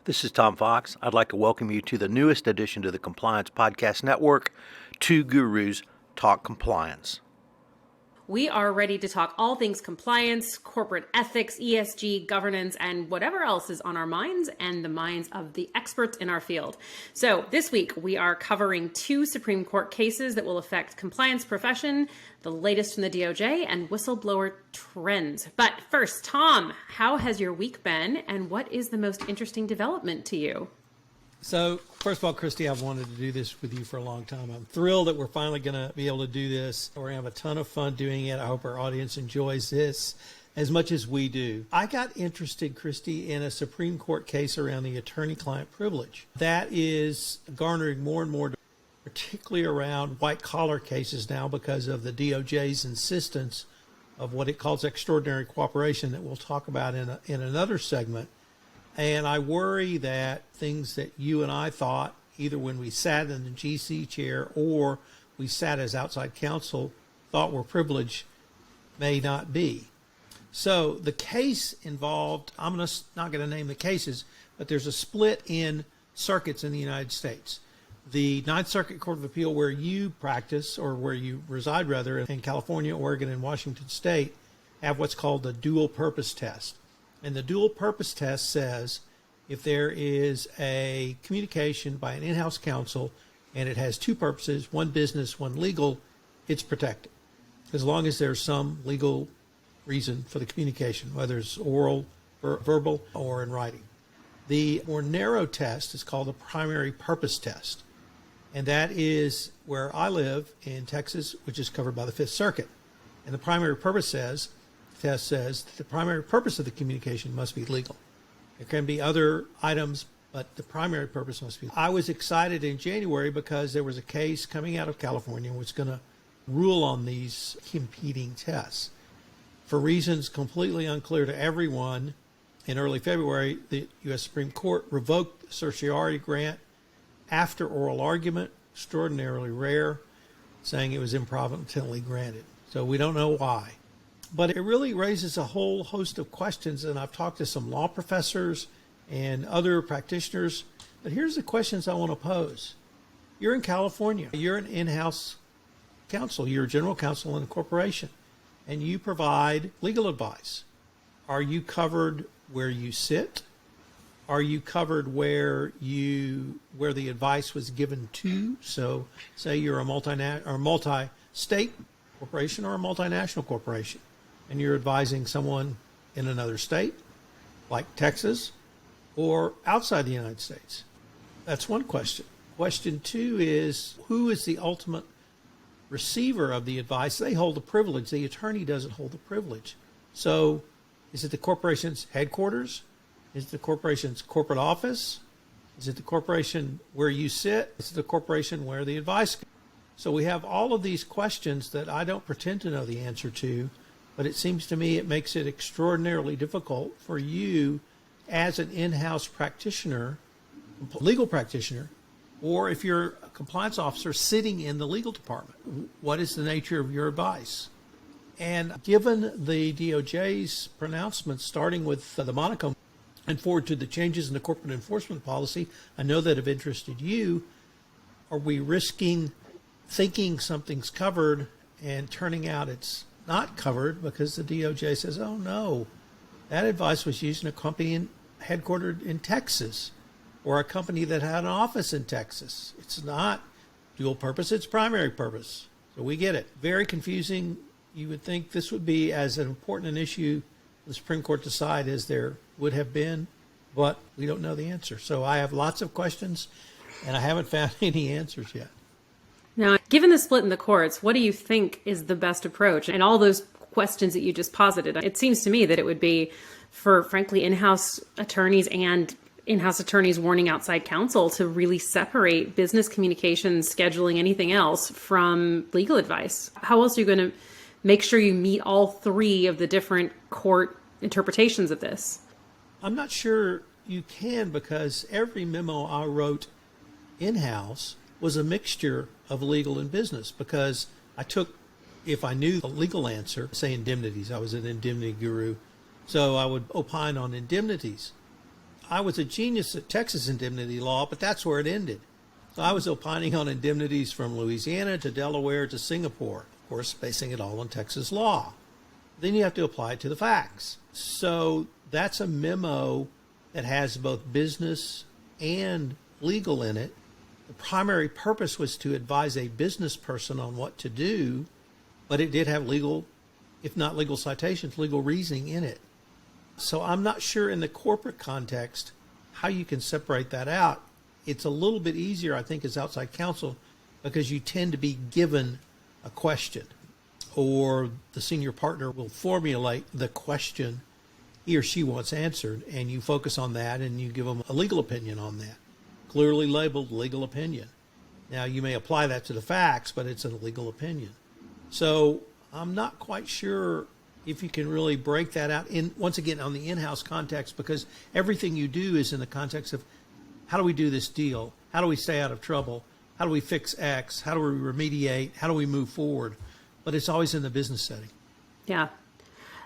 This is Tom Fox. I'd like to welcome you to the newest addition to the Compliance Podcast Network, Two Gurus Talk Compliance. We are ready to talk all things compliance, corporate ethics, ESG, governance, and whatever else is on our minds and the minds of the experts in our field. So this week, we are covering two Supreme Court cases that will affect compliance profession, the latest from the DOJ, and whistleblower trends. But first, Tom, how has your week been, and what is the most interesting development to you? So, first of all, Kristy, I've wanted to do this with you for a long time. I'm thrilled that we're finally going to be able to do this. We're going to have a ton of fun doing it. I hope our audience enjoys this as much as we do. I got interested, Kristy, in a Supreme Court case around the attorney-client privilege. That is garnering more and more, particularly around white-collar cases now because of the DOJ's insistence of what it calls extraordinary cooperation that we'll talk about in another segment. And I worry that things that you and I thought, either when we sat in the GC chair or we sat as outside counsel, thought were privileged, may not be. So the case involved, I'm not going to name the cases, but there's a split in circuits in the United States. The Ninth Circuit Court of Appeal, where you practice, or where you reside rather, in California, Oregon, and Washington State, have what's called the dual purpose test. And the dual purpose test says if there is a communication by an in-house counsel and it has two purposes, one business, one legal, it's protected, as long as there's some legal reason for the communication, whether it's oral, verbal, or in writing. The more narrow test is called the primary purpose test. And that is where I live in Texas, which is covered by the Fifth Circuit. And the primary purpose test says that the primary purpose of the communication must be legal. There can be other items, but the primary purpose must be. I was excited in January because there was a case coming out of California which was going to rule on these competing tests. For reasons completely unclear to everyone, in early February, the U.S. Supreme Court revoked the certiorari grant after oral argument, extraordinarily rare, saying it was improvidently granted. So we don't know why. But it really raises a whole host of questions, and I've talked to some law professors and other practitioners. But here's the questions I want to pose. You're in California. You're an in-house counsel. You're a general counsel in a corporation, and you provide legal advice. Are you covered where you sit? Are you covered where the advice was given to? So say you're a multi-state corporation or a multinational corporation, and you're advising someone in another state, like Texas, or outside the United States. That's one question. Question two is, who is the ultimate receiver of the advice? They hold the privilege. The attorney doesn't hold the privilege. So is it the corporation's headquarters? Is it the corporation's corporate office? Is it the corporation where you sit? Is it the corporation where the advice goes? So we have all of these questions that I don't pretend to know the answer to, but it seems to me it makes it extraordinarily difficult for you as an in-house practitioner, legal practitioner, or if you're a compliance officer sitting in the legal department. What is the nature of your advice? And given the DOJ's pronouncements, starting with the Monaco and forward to the changes in the corporate enforcement policy, I know that have interested you, are we risking thinking something's covered and turning out it's not covered because the DOJ says, oh no, that advice was used in a company headquartered in Texas or a company that had an office in Texas. It's not dual purpose, it's primary purpose. So we get it. Very confusing. You would think this would be as an important an issue the Supreme Court decide as there would have been, but we don't know the answer. So I have lots of questions and I haven't found any answers yet. Now, given the split in the courts, what do you think is the best approach? And all those questions that you just posited, it seems to me that it would be for, frankly, in-house attorneys and in-house attorneys warning outside counsel to really separate business communications, scheduling, anything else from legal advice. How else are you going to make sure you meet all three of the different court interpretations of this? I'm not sure you can, because every memo I wrote in-house was a mixture of legal and business, because I took, if I knew the legal answer, say indemnities, I was an indemnity guru, so I would opine on indemnities. I was a genius at Texas indemnity law, but that's where it ended. So I was opining on indemnities from Louisiana to Delaware to Singapore, of course, basing it all on Texas law. Then you have to apply it to the facts. So that's a memo that has both business and legal in it. The primary purpose was to advise a business person on what to do, but it did have legal, if not legal citations, legal reasoning in it. So I'm not sure in the corporate context how you can separate that out. It's a little bit easier, I think, as outside counsel because you tend to be given a question, or the senior partner will formulate the question he or she wants answered, and you focus on that and you give them a legal opinion on that, clearly labeled legal opinion. Now, you may apply that to the facts, but it's a legal opinion. So I'm not quite sure if you can really break that out in, once again, on the in-house context, because everything you do is in the context of how do we do this deal? How do we stay out of trouble? How do we fix X? How do we remediate? How do we move forward? But it's always in the business setting. Yeah.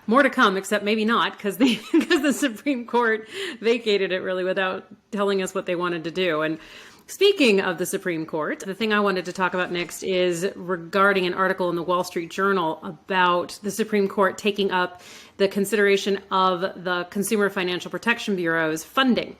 More to come, except maybe not, because the Supreme Court vacated it really without telling us what they wanted to do. And speaking of the Supreme Court, the thing I wanted to talk about next is regarding an article in the Wall Street Journal about the Supreme Court taking up the consideration of the Consumer Financial Protection Bureau's funding.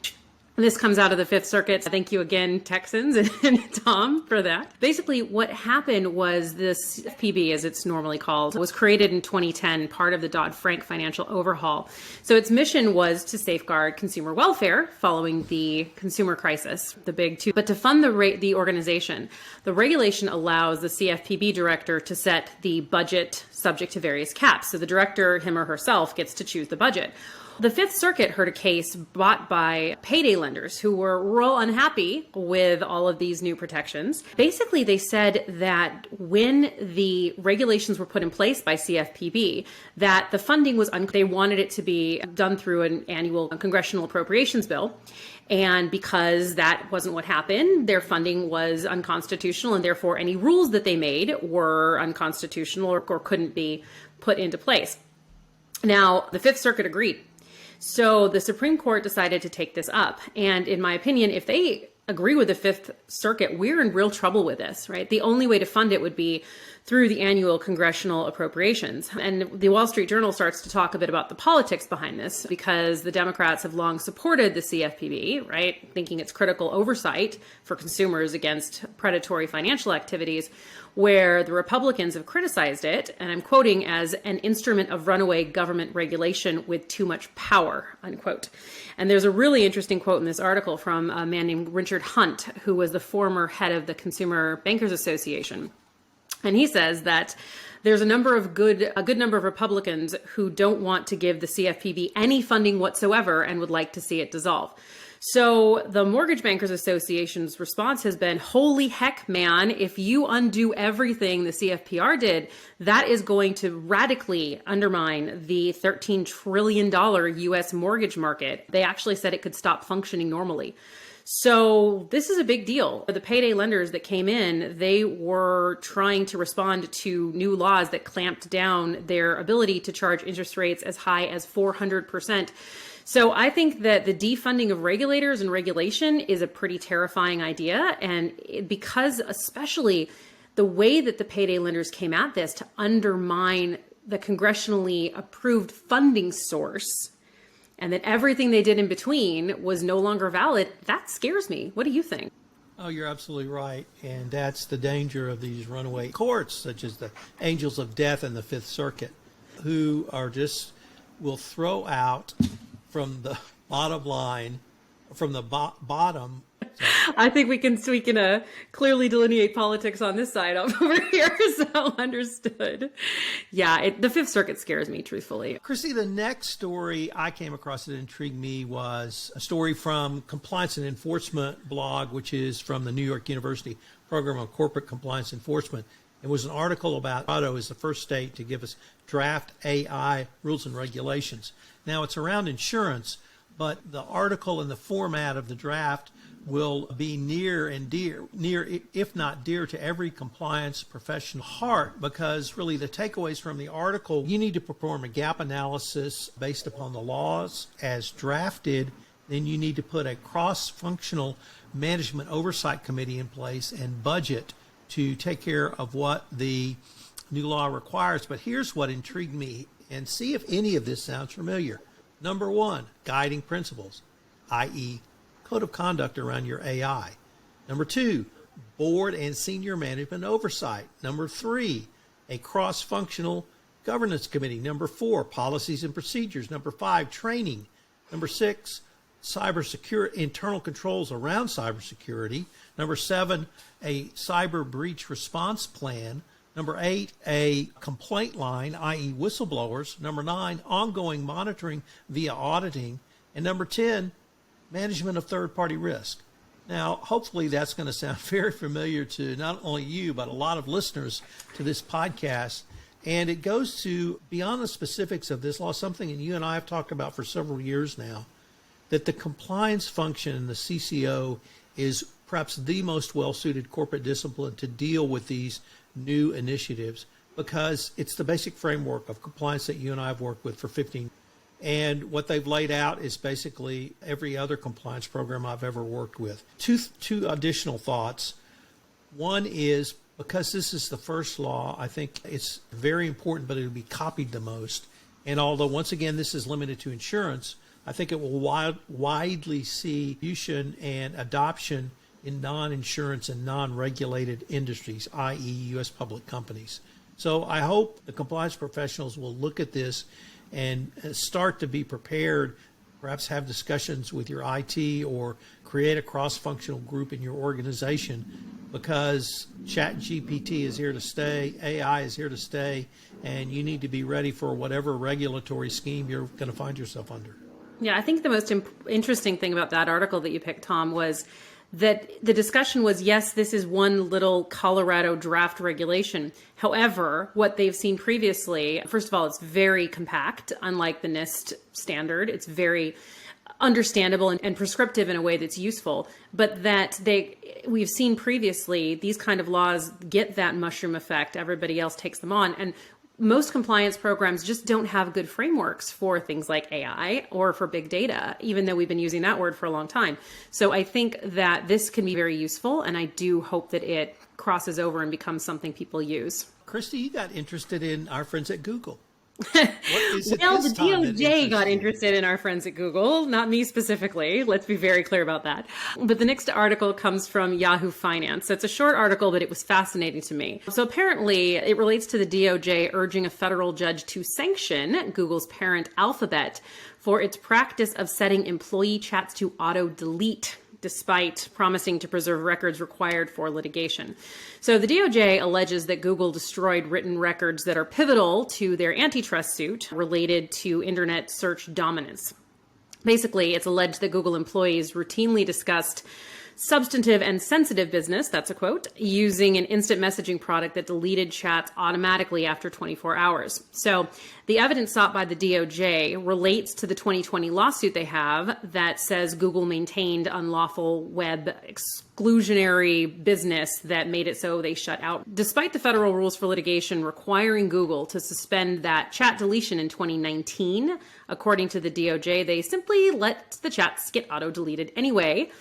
This comes out of the Fifth Circuit. Thank you again, Texans and Tom, for that. Basically, what happened was this CFPB, as it's normally called, was created in 2010, part of the Dodd-Frank financial overhaul. So its mission was to safeguard consumer welfare following the consumer crisis, the big two. But to fund the organization, the regulation allows the CFPB director to set the budget subject to various caps. So the director, him or herself, gets to choose the budget. The Fifth Circuit heard a case brought by payday lenders who were real unhappy with all of these new protections. Basically, they said that when the regulations were put in place by CFPB, that the funding was they wanted it to be done through an annual congressional appropriations bill. And because that wasn't what happened, their funding was unconstitutional, and therefore any rules that they made were unconstitutional or couldn't be put into place. Now, the Fifth Circuit agreed. So the Supreme Court decided to take this up. And in my opinion, if they agree with the Fifth Circuit, we're in real trouble with this, right? The only way to fund it would be through the annual congressional appropriations. And the Wall Street Journal starts to talk a bit about the politics behind this, because the Democrats have long supported the CFPB, right? Thinking it's critical oversight for consumers against predatory financial activities, where the Republicans have criticized it, and I'm quoting, as an instrument of runaway government regulation with too much power, unquote. And there's a really interesting quote in this article from a man named Richard Hunt, who was the former head of the Consumer Bankers Association. And he says that there's a good number of Republicans who don't want to give the CFPB any funding whatsoever and would like to see it dissolve. So the Mortgage Bankers Association's response has been, holy heck, man, if you undo everything the CFPR did, that is going to radically undermine the $13 trillion U.S. mortgage market. They actually said it could stop functioning normally. So this is a big deal. The payday lenders that came in, they were trying to respond to new laws that clamped down their ability to charge interest rates as high as 400%. So I think that the defunding of regulators and regulation is a pretty terrifying idea. And because especially the way that the payday lenders came at this to undermine the congressionally approved funding source, and that everything they did in between was no longer valid, that scares me. What do you think? Oh, you're absolutely right. And that's the danger of these runaway courts, such as the Angels of Death in the Fifth Circuit, who are will throw out from the bottom line, from the bottom. I think we can clearly delineate politics on this side over here, so understood. Yeah, the Fifth Circuit scares me, truthfully. Kristy, the next story I came across that intrigued me was a story from Compliance and Enforcement blog, which is from the New York University Program on Corporate Compliance Enforcement. It was an article about Colorado is the first state to give us draft AI rules and regulations. Now, it's around insurance, but the article and the format of the draft will be near, if not dear, to every compliance professional heart, because really the takeaways from the article, you need to perform a gap analysis based upon the laws as drafted then you need to put a cross-functional management oversight committee in place and budget to take care of what the new law requires. But here's what intrigued me, and see if any of this sounds familiar. Number one, guiding principles, i.e. code of conduct around your AI. Number two, board and senior management oversight. Number three, a cross-functional governance committee. Number four, policies and procedures. Number five, training. Number six, cybersecurity, internal controls around cybersecurity. Number seven, a cyber breach response plan. Number eight, a complaint line, i.e. whistleblowers. Number nine, ongoing monitoring via auditing. And number 10, management of third-party risk. Now, hopefully that's going to sound very familiar to not only you, but a lot of listeners to this podcast. And it goes to beyond the specifics of this law, something that you and I have talked about for several years now, that the compliance function in the CCO is perhaps the most well-suited corporate discipline to deal with these new initiatives, because it's the basic framework of compliance that you and I have worked with for 15 years. And what they've laid out is basically every other compliance program I've ever worked with. Two additional thoughts. One is, because this is the first law, I think it's very important, but it'll be copied the most. And although, once again, this is limited to insurance, I think it will widely see use and adoption in non-insurance and non-regulated industries, i.e. U.S. public companies. So I hope the compliance professionals will look at this and start to be prepared, perhaps have discussions with your IT or create a cross-functional group in your organization, because ChatGPT is here to stay, AI is here to stay, and you need to be ready for whatever regulatory scheme you're going to find yourself under. Yeah, I think the most interesting thing about that article that you picked, Tom, was that the discussion was, yes, this is one little Colorado draft regulation. However, what they've seen previously, first of all, it's very compact, unlike the NIST standard. It's very understandable and prescriptive in a way that's useful, but that we've seen previously these kind of laws get that mushroom effect. Everybody else takes them on. And most compliance programs just don't have good frameworks for things like AI or for big data, even though we've been using that word for a long time. So I think that this can be very useful, and I do hope that it crosses over and becomes something people use. Kristy, you got interested in our friends at Google. What is it Well, this the time that DOJ got interests you? interested in our friends at Google, not me specifically. Let's be very clear about that. But the next article comes from Yahoo Finance. So it's a short article, but it was fascinating to me. So apparently it relates to the DOJ urging a federal judge to sanction Google's parent Alphabet for its practice of setting employee chats to auto-delete, despite promising to preserve records required for litigation. So the DOJ alleges that Google destroyed written records that are pivotal to their antitrust suit related to internet search dominance. Basically, it's alleged that Google employees routinely discussed substantive and sensitive business, that's a quote, using an instant messaging product that deleted chats automatically after 24 hours. So the evidence sought by the DOJ relates to the 2020 lawsuit they have that says Google maintained unlawful web exclusionary business that made it so they shut out. Despite the federal rules for litigation requiring Google to suspend that chat deletion in 2019, according to the DOJ, they simply let the chats get auto-deleted anyway.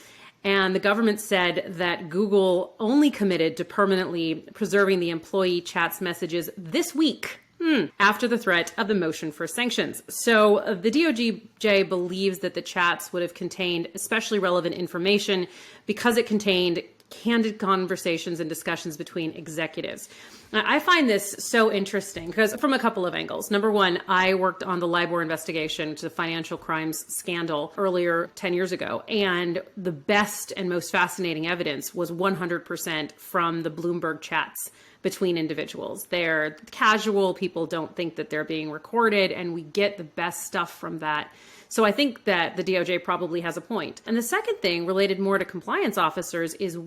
And the government said that Google only committed to permanently preserving the employee chats messages this week, after the threat of the motion for sanctions. So the DOJ believes that the chats would have contained especially relevant information because it contained candid conversations and discussions between executives. Now, I find this so interesting because from a couple of angles. Number one, I worked on the LIBOR investigation, which is a financial crimes scandal earlier 10 years ago. And the best and most fascinating evidence was 100% from the Bloomberg chats between individuals. They're casual. People don't think that they're being recorded, and we get the best stuff from that. So I think that the DOJ probably has a point. And the second thing related more to compliance officers is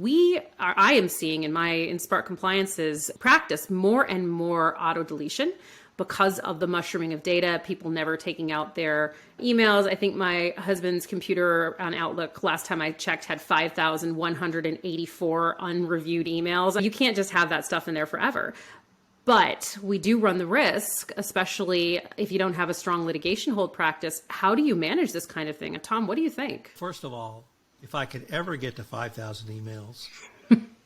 I am seeing in my Spark Compliance's practice more and more auto deletion because of the mushrooming of data, people never taking out their emails. I think my husband's computer on Outlook, last time I checked, had 5,184 unreviewed emails. You can't just have that stuff in there forever. But we do run the risk, especially if you don't have a strong litigation hold practice. How do you manage this kind of thing? And Tom, what do you think? First of all, if I could ever get to 5,000 emails,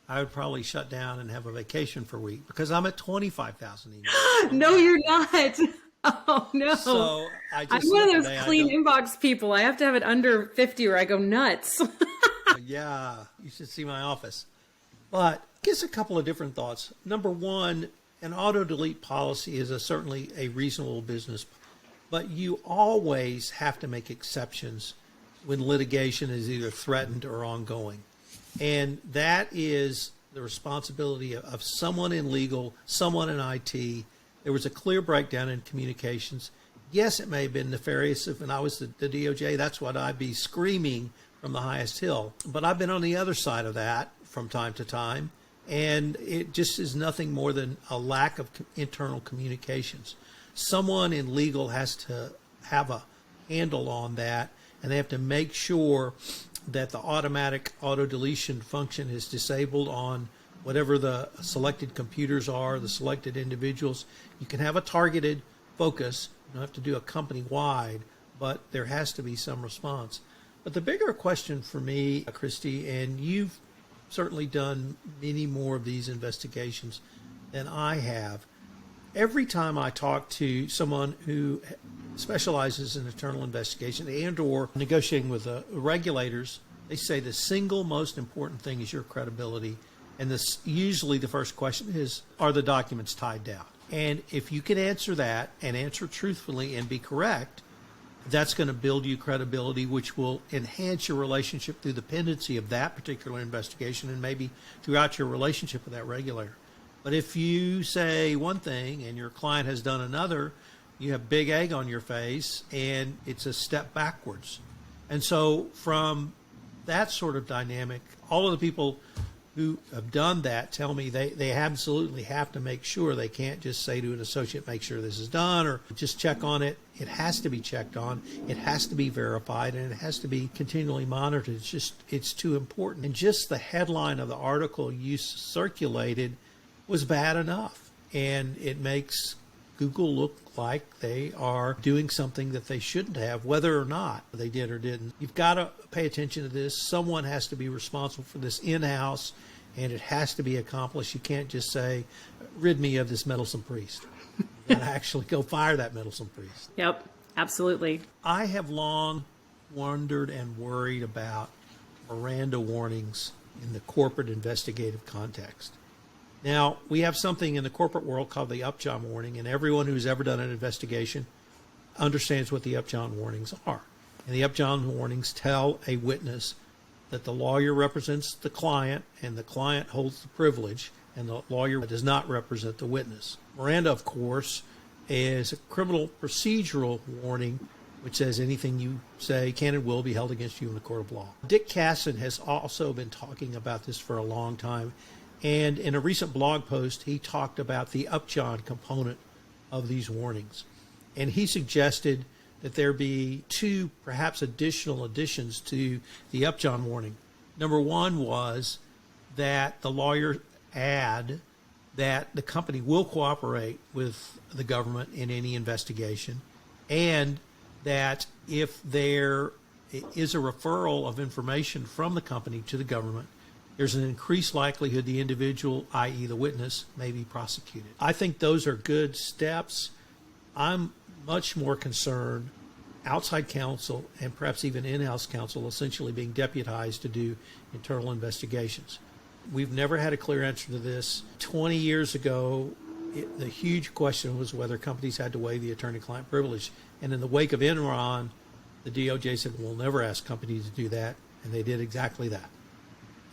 I would probably shut down and have a vacation for a week because I'm at 25,000 emails. No, you're not. Oh, no. So I'm one of those clean inbox people. I have to have it under 50 or I go nuts. Yeah, you should see my office. But just a couple of different thoughts. Number one, an auto-delete policy is certainly a reasonable business, but you always have to make exceptions when litigation is either threatened or ongoing. And that is the responsibility of someone in legal, someone in IT. There was a clear breakdown in communications. Yes, it may have been nefarious. If I was the DOJ, that's what I'd be screaming from the highest hill. But I've been on the other side of that from time to time, and it just is nothing more than a lack of internal communications. Someone in legal has to have a handle on that, and they have to make sure that the automatic auto-deletion function is disabled on whatever the selected computers are, the selected individuals. You can have a targeted focus. You don't have to do a company-wide, but there has to be some response. But the bigger question for me, Kristy, and you've certainly done many more of these investigations than I have, every time I talk to someone who specializes in internal investigation and or negotiating with the regulators, they say the single most important thing is your credibility. And this usually the first question is, are the documents tied down? And if you can answer that and answer truthfully and be correct, that's going to build you credibility, which will enhance your relationship through the pendency of that particular investigation and maybe throughout your relationship with that regulator. But if you say one thing and your client has done another, you have big egg on your face and it's a step backwards. And so from that sort of dynamic, all of the people who have done that tell me they absolutely have to make sure. They can't just say to an associate, make sure this is done or just check on it. It has to be checked on. It has to be verified, and it has to be continually monitored. It's too important. And just the headline of the article you circulated was bad enough. And it makes Google look like they are doing something that they shouldn't have, whether or not they did or didn't. You've got to pay attention to this. Someone has to be responsible for this in-house, and it has to be accomplished. You can't just say, rid me of this meddlesome priest. And actually go fire that meddlesome priest. Yep, absolutely. I have long wondered and worried about Miranda warnings in the corporate investigative context. Now, we have something in the corporate world called the Upjohn warning, and everyone who's ever done an investigation understands what the Upjohn warnings are. And the Upjohn warnings tell a witness that the lawyer represents the client and the client holds the privilege, and the lawyer does not represent the witness. Miranda, of course, is a criminal procedural warning which says anything you say can and will be held against you in the court of law. Dick Casson has also been talking about this for a long time. And in a recent blog post, he talked about the Upjohn component of these warnings. And he suggested that there be two, perhaps additional additions to the Upjohn warning. Number one was that the lawyer add that the company will cooperate with the government in any investigation, and that if there is a referral of information from the company to the government, there's an increased likelihood the individual, i.e. the witness, may be prosecuted. I think those are good steps. I'm much more concerned outside counsel and perhaps even in-house counsel essentially being deputized to do internal investigations. We've never had a clear answer to this. 20 years ago, the huge question was whether companies had to waive the attorney-client privilege. And in the wake of Enron, the DOJ said, we'll never ask companies to do that, and they did exactly that.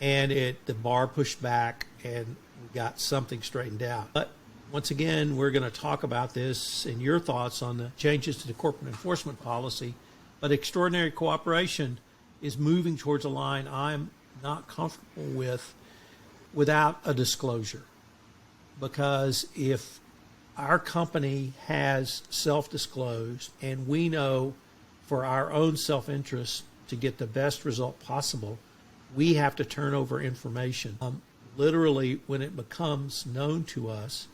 And the bar pushed back, and we got something straightened out. But once again, we're going to talk about this and your thoughts on the changes to the corporate enforcement policy. But extraordinary cooperation is moving towards a line I'm not comfortable with without a disclosure. Because if our company has self-disclosed and we know for our own self-interest to get the best result possible, we have to turn over information. Literally, when it becomes known to us,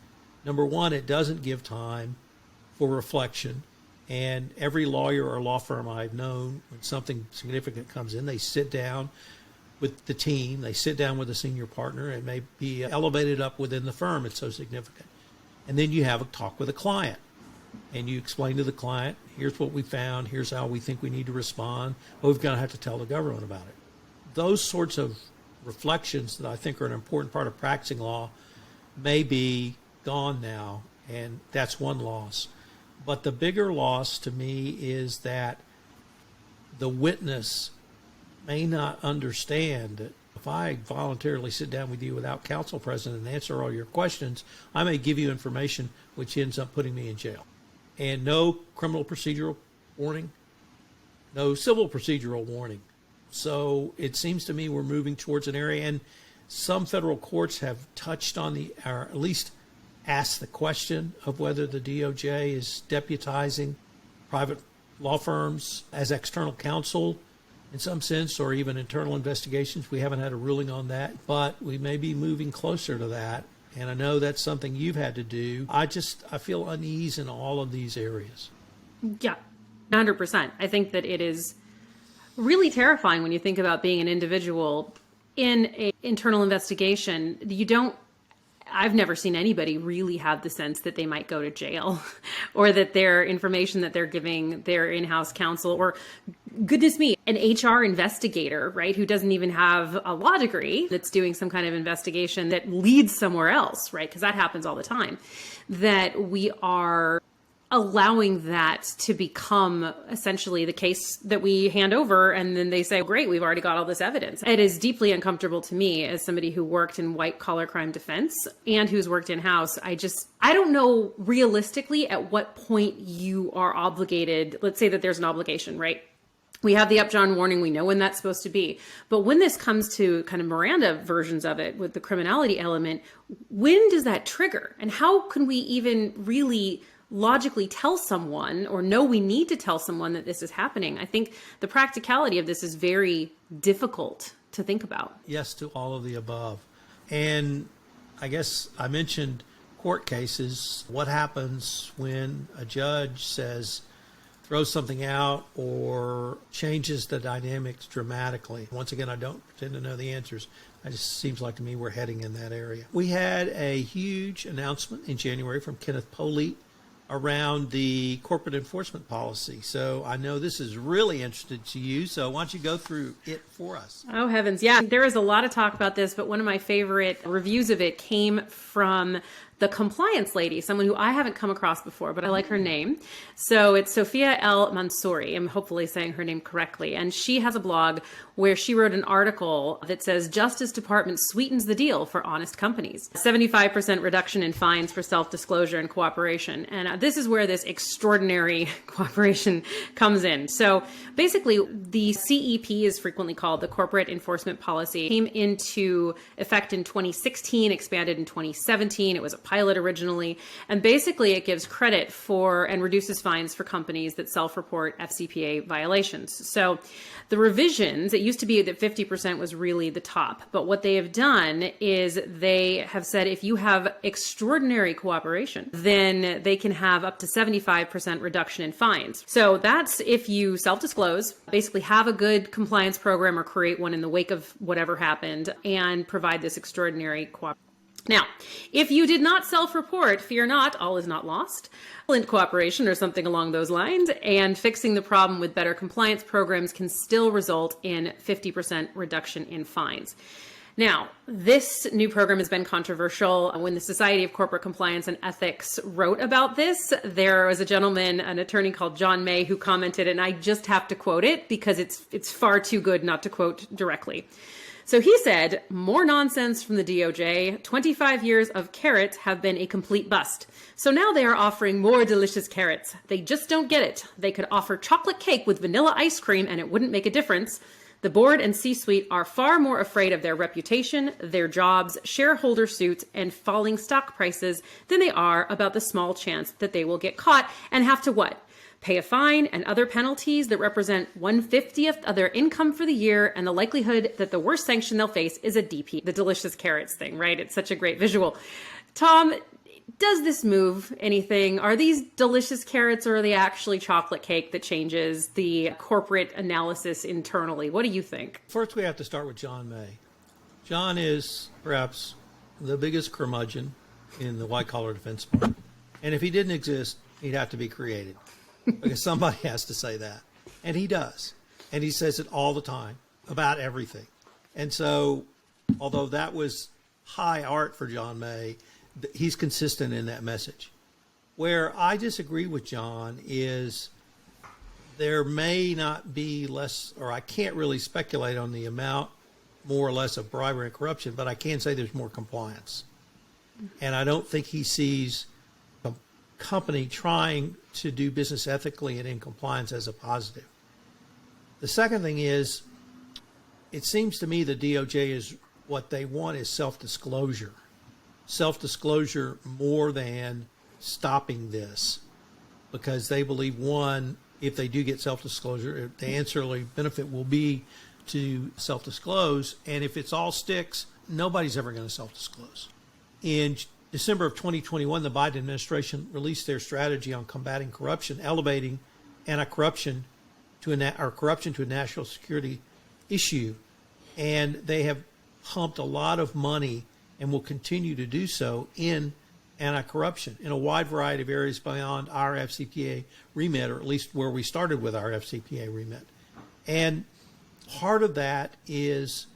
Number one, it doesn't give time for reflection. And every lawyer or law firm I've known, when something significant comes in, they sit down with the team, they sit down with a senior partner. It may be elevated up within the firm, it's so significant. And then you have a talk with a client. And you explain to the client, here's what we found, here's how we think we need to respond. But we're going to have to tell the government about it. Those sorts of reflections that I think are an important part of practicing law may be gone now, and that's one loss. But the bigger loss to me is that the witness may not understand that if I voluntarily sit down with you without counsel present and answer all your questions, I may give you information which ends up putting me in jail. And no criminal procedural warning, no civil procedural warning. So it seems to me we're moving towards an area, and some federal courts have touched on or at least asked the question of whether the DOJ is deputizing private law firms as external counsel in some sense, or even internal investigations. We haven't had a ruling on that, but we may be moving closer to that. And I know that's something you've had to do. I feel unease in all of these areas. Yeah, 100%. I think that it is really terrifying when you think about being an individual in an internal investigation. I've never seen anybody really have the sense that they might go to jail or that their information that they're giving their in-house counsel, or goodness me, an HR investigator, right, who doesn't even have a law degree, that's doing some kind of investigation that leads somewhere else, right, because that happens all the time, that we are allowing that to become essentially the case that we hand over, and then they say, great, we've already got all this evidence. It is deeply uncomfortable to me as somebody who worked in white collar crime defense and who's worked in-house. I don't know realistically at what point you are obligated. Let's say that there's an obligation, right? We have the Upjohn warning. We know when that's supposed to be. But when this comes to kind of Miranda versions of it with the criminality element, when does that trigger? And how can we even really logically tell someone, or know we need to tell someone, that this is happening? I think the practicality of this is very difficult to think about. Yes to all of the above. And I guess I mentioned court cases. What happens when a judge throws something out or changes the dynamics dramatically? Once again, I don't pretend to know the answers. It just seems like to me we're heading in that area. We had a huge announcement in January from Kenneth Polite around the corporate enforcement policy. So I know this is really interesting to you. So why don't you go through it for us? Oh, heavens. Yeah, there is a lot of talk about this, but one of my favorite reviews of it came from the compliance lady, someone who I haven't come across before, but I like her name. So it's Sophia El Mansouri. I'm hopefully saying her name correctly. And she has a blog where she wrote an article that says, Justice Department sweetens the deal for honest companies. 75% reduction in fines for self-disclosure and cooperation. And this is where this extraordinary cooperation comes in. So basically, the CEP is frequently called the Corporate Enforcement Policy. Came into effect in 2016, expanded in 2017. It was a pilot originally. And basically, it gives credit for and reduces fines for companies that self-report FCPA violations. So the revisions, it used to be that 50% was really the top. But what they have done is they have said if you have extraordinary cooperation, then they can have up to 75% reduction in fines. So that's if you self-disclose, basically have a good compliance program or create one in the wake of whatever happened, and provide this extraordinary cooperation. Now, if you did not self-report, fear not, all is not lost. In cooperation or something along those lines, and fixing the problem with better compliance programs can still result in 50% reduction in fines. Now, this new program has been controversial. When the Society of Corporate Compliance and Ethics wrote about this, there was a gentleman, an attorney called John May, who commented, and I just have to quote it because it's far too good not to quote directly. So he said, more nonsense from the DOJ. 25 years of carrots have been a complete bust. So now they are offering more delicious carrots. They just don't get it. They could offer chocolate cake with vanilla ice cream and it wouldn't make a difference. The board and C-suite are far more afraid of their reputation, their jobs, shareholder suits, and falling stock prices than they are about the small chance that they will get caught and have to what? Pay a fine and other penalties that represent 1/50th of their income for the year, and the likelihood that the worst sanction they'll face is a DP. The delicious carrots thing, right? It's such a great visual. Tom, Does this move anything? Are these delicious carrots, or are they actually chocolate cake that changes the corporate analysis internally? What do you think? First, we have to start with John May. John is perhaps the biggest curmudgeon in the white-collar defense market. And if he didn't exist, he'd have to be created, because somebody has to say that. And he does. And he says it all the time about everything. And so, although that was high art for John May, he's consistent in that message. Where I disagree with John is there may not be less, or I can't really speculate on the amount, more or less, of bribery and corruption, but I can say there's more compliance. And I don't think he sees a company trying to do business ethically and in compliance as a positive. The second thing is, it seems to me the DOJ is what they want is self-disclosure. Self-disclosure more than stopping this, because they believe, one, if they do get self-disclosure, the ancillary benefit will be to self-disclose, and if it's all sticks, nobody's ever going to self-disclose. In December of 2021, the Biden administration released their strategy on combating corruption, elevating anti-corruption to corruption to a national security issue, and they have pumped a lot of money and will continue to do so in anti-corruption in a wide variety of areas beyond our FCPA remit, or at least where we started with our FCPA remit. And part of that is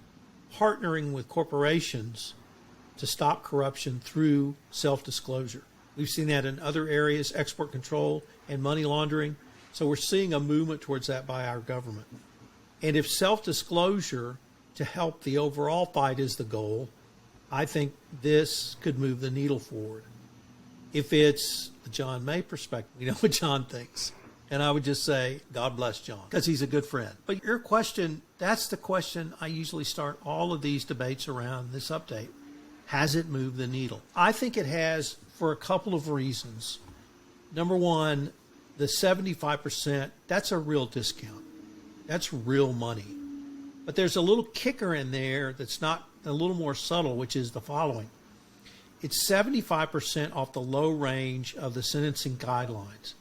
partnering with corporations to stop corruption through self-disclosure. We've seen that in other areas, export control and money laundering. So we're seeing a movement towards that by our government. And if self-disclosure to help the overall fight is the goal, I think this could move the needle forward. If it's the John May perspective, we know what John thinks. And I would just say, God bless John, because he's a good friend. But your question, that's the question I usually start all of these debates around this update. Has it moved the needle? I think it has, for a couple of reasons. Number one, the 75%, that's a real discount. That's real money. But there's a little kicker in there that's not a little more subtle, which is the following. It's 75% off the low range of the sentencing guidelines.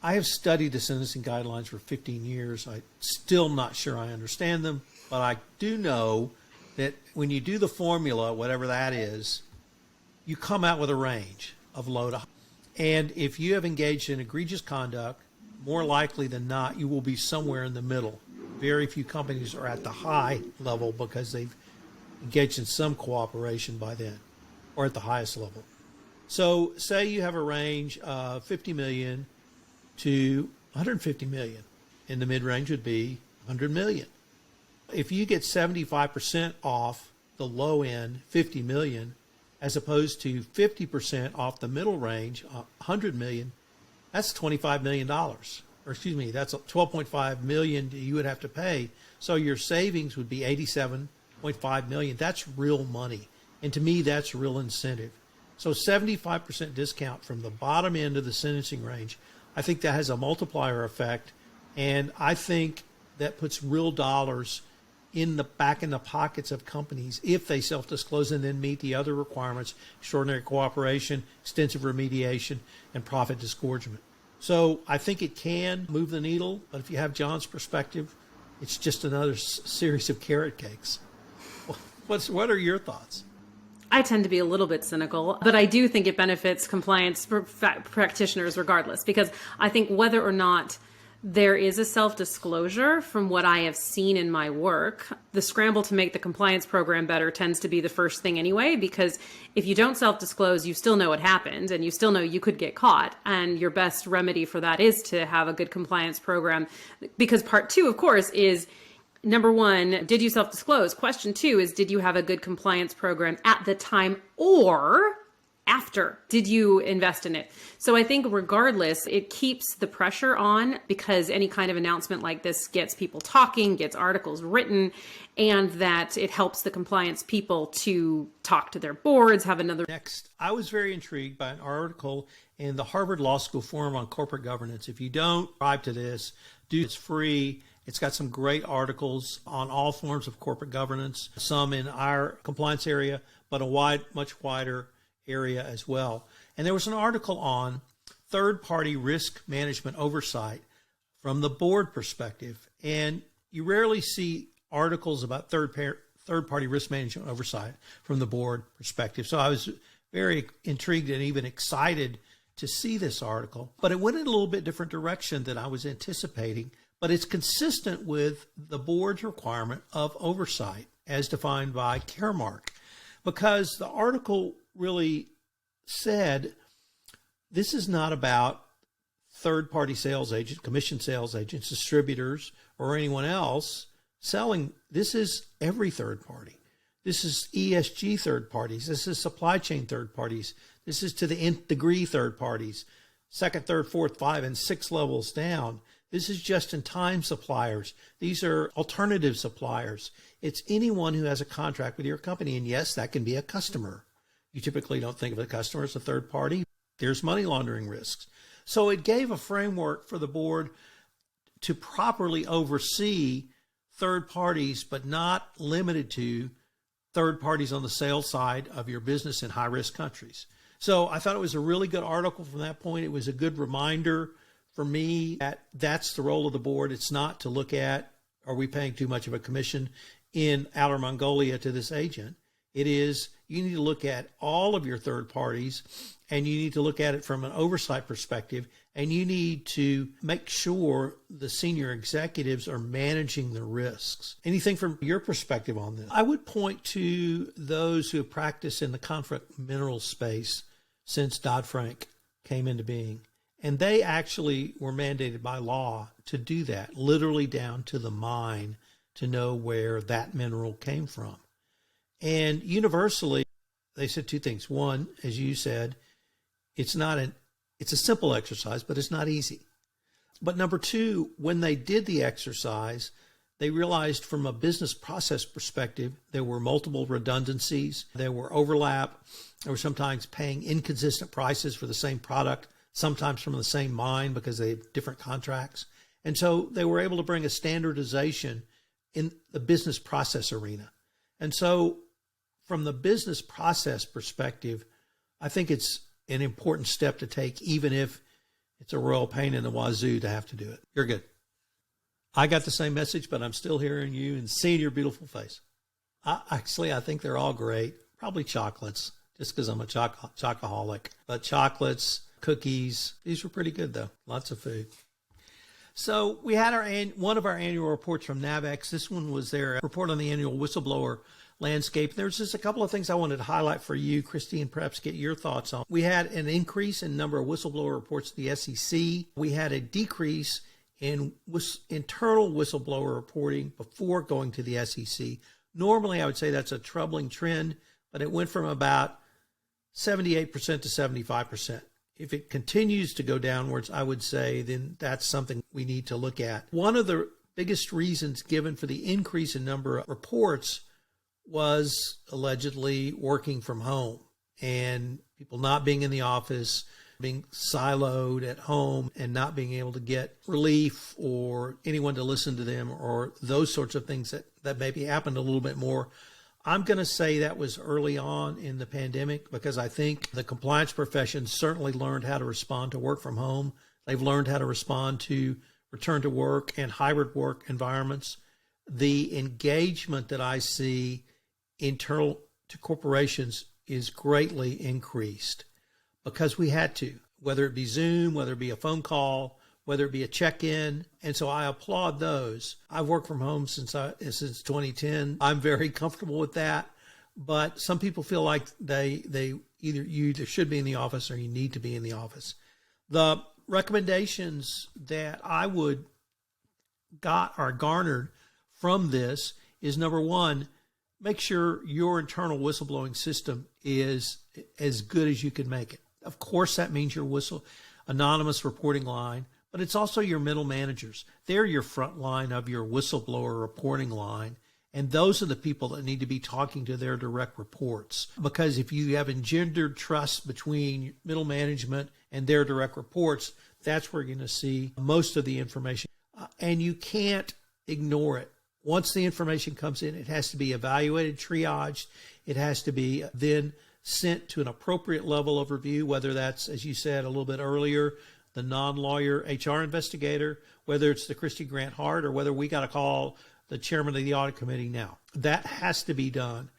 I have studied the sentencing guidelines for 15 years. I'm still not sure I understand them, but I do know that when you do the formula, whatever that is, you come out with a range of low to high. And if you have engaged in egregious conduct, more likely than not, you will be somewhere in the middle. Very few companies are at the high level because they've engaged in some cooperation by then, or at the highest level. So say you have a range of 50 million to 150 million, and the mid-range would be 100 million. If you get 75% off the low end, 50 million, as opposed to 50% off the middle range, 100 million, that's $25 million. Or excuse me, that's 12.5 million you would have to pay. So your savings would be 87.5 million. That's real money. And to me, that's real incentive. So 75% discount from the bottom end of the sentencing range, I think that has a multiplier effect. And I think that puts real dollars back in the pockets of companies if they self-disclose and then meet the other requirements: extraordinary cooperation, extensive remediation, and profit disgorgement. So I think it can move the needle, but if you have John's perspective, it's just another series of carrot cakes. What are your thoughts? I tend to be a little bit cynical, but I do think it benefits compliance practitioners regardless, because I think whether or not there is a self-disclosure, from what I have seen in my work, the scramble to make the compliance program better tends to be the first thing anyway, because if you don't self-disclose, you still know what happened and you still know you could get caught. And your best remedy for that is to have a good compliance program, because part two, of course, is number one, did you self-disclose? Question two is, did you have a good compliance program at the time or after? Did you invest in it? So I think regardless, it keeps the pressure on, because any kind of announcement like this gets people talking, gets articles written, and that it helps the compliance people to talk to their boards, have another. Next, I was very intrigued by an article in the Harvard Law School Forum on Corporate Governance. If you don't subscribe to this, it's free. It's got some great articles on all forms of corporate governance, some in our compliance area, but a much wider area as well. And there was an article on third-party risk management oversight from the board perspective. And you rarely see articles about third-party risk management oversight from the board perspective. So I was very intrigued and even excited to see this article. But it went in a little bit different direction than I was anticipating. But it's consistent with the board's requirement of oversight as defined by Caremark. Because the article really said this is not about third-party sales agents, commission sales agents, distributors, or anyone else selling. This is every third party. This is ESG third parties. This is supply chain third parties. This is to the nth degree third parties, second, third, fourth, 5, and 6 levels down. This is just-in-time suppliers. These are alternative suppliers. It's anyone who has a contract with your company. And yes, that can be a customer. You typically don't think of a customer as a third party. There's money laundering risks. So it gave a framework for the board to properly oversee third parties, but not limited to third parties on the sales side of your business in high-risk countries. So I thought it was a really good article from that point. It was a good reminder for me that that's the role of the board. It's not to look at, are we paying too much of a commission in Outer Mongolia to this agent? It is, you need to look at all of your third parties, and you need to look at it from an oversight perspective, and you need to make sure the senior executives are managing the risks. Anything from your perspective on this? I would point to those who have practiced in the conflict mineral space since Dodd-Frank came into being. And they actually were mandated by law to do that, literally down to the mine, to know where that mineral came from. And universally, they said two things. One, as you said, it's a simple exercise, but it's not easy. But number two, when they did the exercise, they realized from a business process perspective, there were multiple redundancies, there were overlap, there were sometimes paying inconsistent prices for the same product, sometimes from the same mine because they have different contracts. And so they were able to bring a standardization in the business process arena. And so from the business process perspective, I think it's an important step to take, even if it's a royal pain in the wazoo to have to do it. You're good. I got the same message, but I'm still hearing you and seeing your beautiful face. I think they're all great. Probably chocolates, just because I'm a chocoholic. But chocolates, cookies, these were pretty good, though. Lots of food. So we had one of our annual reports from NAVEX. This one was their report on the annual whistleblower landscape. There's just a couple of things I wanted to highlight for you, Kristy, and perhaps get your thoughts on. We had an increase in number of whistleblower reports to the SEC. We had a decrease in internal whistleblower reporting before going to the SEC. Normally, I would say that's a troubling trend, but it went from about 78% to 75%. If it continues to go downwards, I would say then that's something we need to look at. One of the biggest reasons given for the increase in number of reports was allegedly working from home and people not being in the office, being siloed at home and not being able to get relief or anyone to listen to them or those sorts of things that maybe happened a little bit more. I'm going to say that was early on in the pandemic because I think the compliance profession certainly learned how to respond to work from home. They've learned how to respond to return to work and hybrid work environments. The engagement that I see internal to corporations is greatly increased because we had to, whether it be Zoom, whether it be a phone call, whether it be a check-in. And so I applaud those. I've worked from home since 2010. I'm very comfortable with that. But some people feel like you either should be in the office or you need to be in the office. The recommendations that I would garnered from this is, number one, make sure your internal whistleblowing system is as good as you can make it. Of course, that means your anonymous reporting line, but it's also your middle managers. They're your front line of your whistleblower reporting line. And those are the people that need to be talking to their direct reports. Because if you have engendered trust between middle management and their direct reports, that's where you're going to see most of the information. And you can't ignore it. Once the information comes in, it has to be evaluated, triaged. It has to be then sent to an appropriate level of review, whether that's, as you said a little bit earlier, the non-lawyer HR investigator, whether it's the Kristy Grant-Hart, or whether we got to call the chairman of the audit committee now. That has to be done.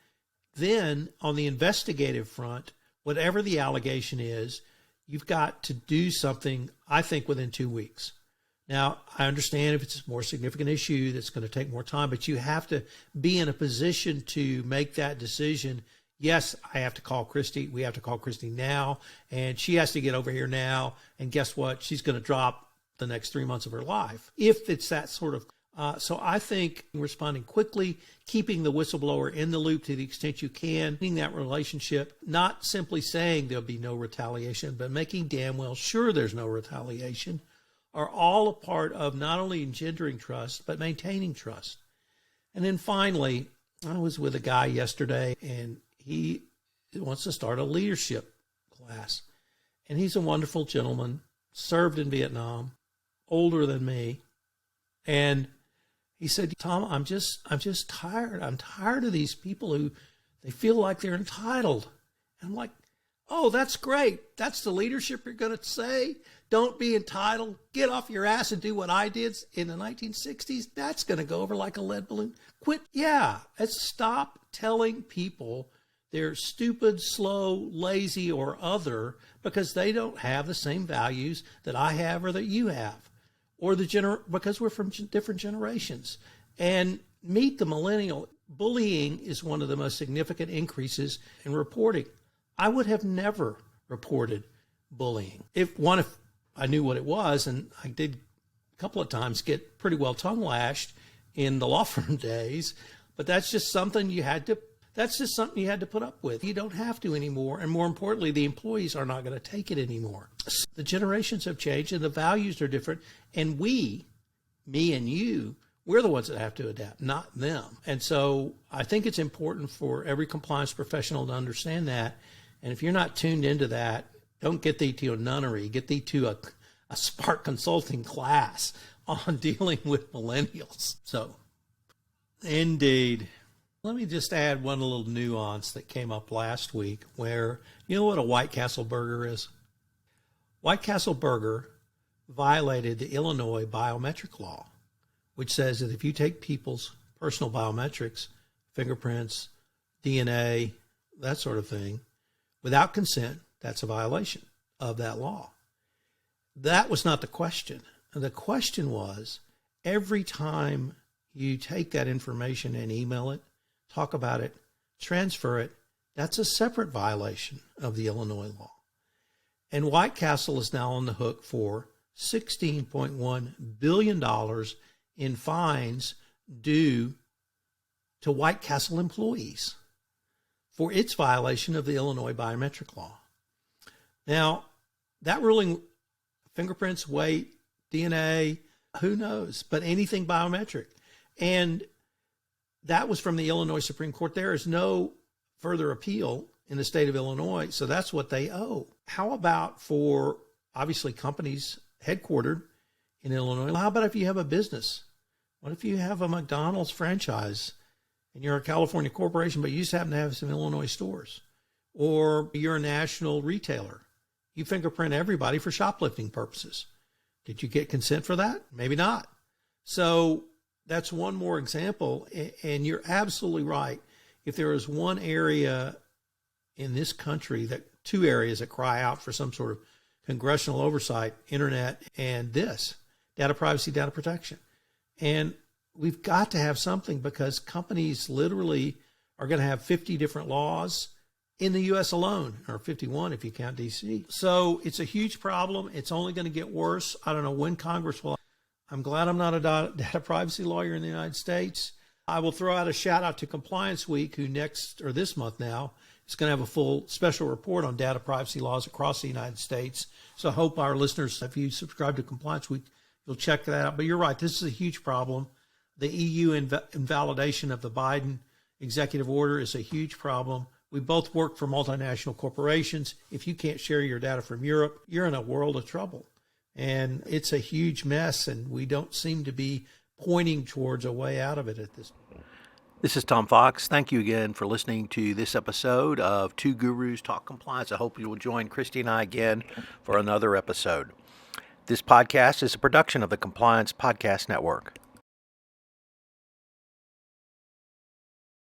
Then on the investigative front, whatever the allegation is, you've got to do something, I think, within 2 weeks. Now, I understand if it's a more significant issue that's going to take more time, but you have to be in a position to make that decision. Yes, I have to call Kristy. We have to call Kristy now, and she has to get over here now. And guess what? She's going to drop the next 3 months of her life. If it's that sort of, so I think responding quickly, keeping the whistleblower in the loop to the extent you can, in that relationship, not simply saying there'll be no retaliation, but making damn well sure there's no retaliation, are all a part of not only engendering trust, but maintaining trust. And then finally, I was with a guy yesterday, and he wants to start a leadership class. And he's a wonderful gentleman, served in Vietnam, older than me. And he said, Tom, I'm just tired. I'm tired of these people who they feel like they're entitled. And I'm like, oh, that's great. That's the leadership you're going to say? Don't be entitled. Get off your ass and do what I did in the 1960s. That's going to go over like a lead balloon. Quit. Yeah. Let's stop telling people they're stupid, slow, lazy, or other because they don't have the same values that I have or that you have, or because we're from different generations. And meet the millennial. Bullying is one of the most significant increases in reporting. I would have never reported bullying if I knew what it was, and I did a couple of times get pretty well tongue lashed in the law firm days. But that's just something you had to put up with. You don't have to anymore. And more importantly, the employees are not going to take it anymore. The generations have changed and the values are different. And me and you, we're the ones that have to adapt, not them. And so I think it's important for every compliance professional to understand that. And if you're not tuned into that, don't get thee to a nunnery, get thee to a Spark Consulting class on dealing with millennials. So, indeed. Let me just add one little nuance that came up last week where, you know what a White Castle burger is? White Castle burger violated the Illinois Biometric law, which says that if you take people's personal biometrics, fingerprints, DNA, that sort of thing, without consent, that's a violation of that law. That was not the question. The question was, every time you take that information and email it, talk about it, transfer it, that's a separate violation of the Illinois law. And White Castle is now on the hook for $16.1 billion in fines due to White Castle employees for its violation of the Illinois Biometric law. Now, that ruling, fingerprints, weight, DNA, who knows, but anything biometric. And that was from the Illinois Supreme Court. There is no further appeal in the state of Illinois, so that's what they owe. How about for, obviously, companies headquartered in Illinois? How about if you have a business? What if you have a McDonald's franchise and you're a California corporation, but you just happen to have some Illinois stores? Or you're a national retailer. You fingerprint everybody for shoplifting purposes. Did you get consent for that? Maybe not. So that's one more example. And you're absolutely right. If there is one area in this country, two areas that cry out for some sort of congressional oversight, internet and this, data privacy, data protection. And we've got to have something because companies literally are going to have 50 different laws in the U.S. alone, or 51 if you count D.C. So it's a huge problem. It's only going to get worse. I don't know when Congress will. I'm glad I'm not a data privacy lawyer in the United States. I will throw out a shout out to Compliance Week, who this month now, is going to have a full special report on data privacy laws across the United States. So I hope our listeners, if you subscribe to Compliance Week, you'll check that out. But you're right, this is a huge problem. The EU invalidation of the Biden executive order is a huge problem. We both work for multinational corporations. If you can't share your data from Europe, you're in a world of trouble. And it's a huge mess, and we don't seem to be pointing towards a way out of it at this point. This is Tom Fox. Thank you again for listening to this episode of Two Gurus Talk Compliance. I hope you will join Kristy and I again for another episode. This podcast is a production of the Compliance Podcast Network.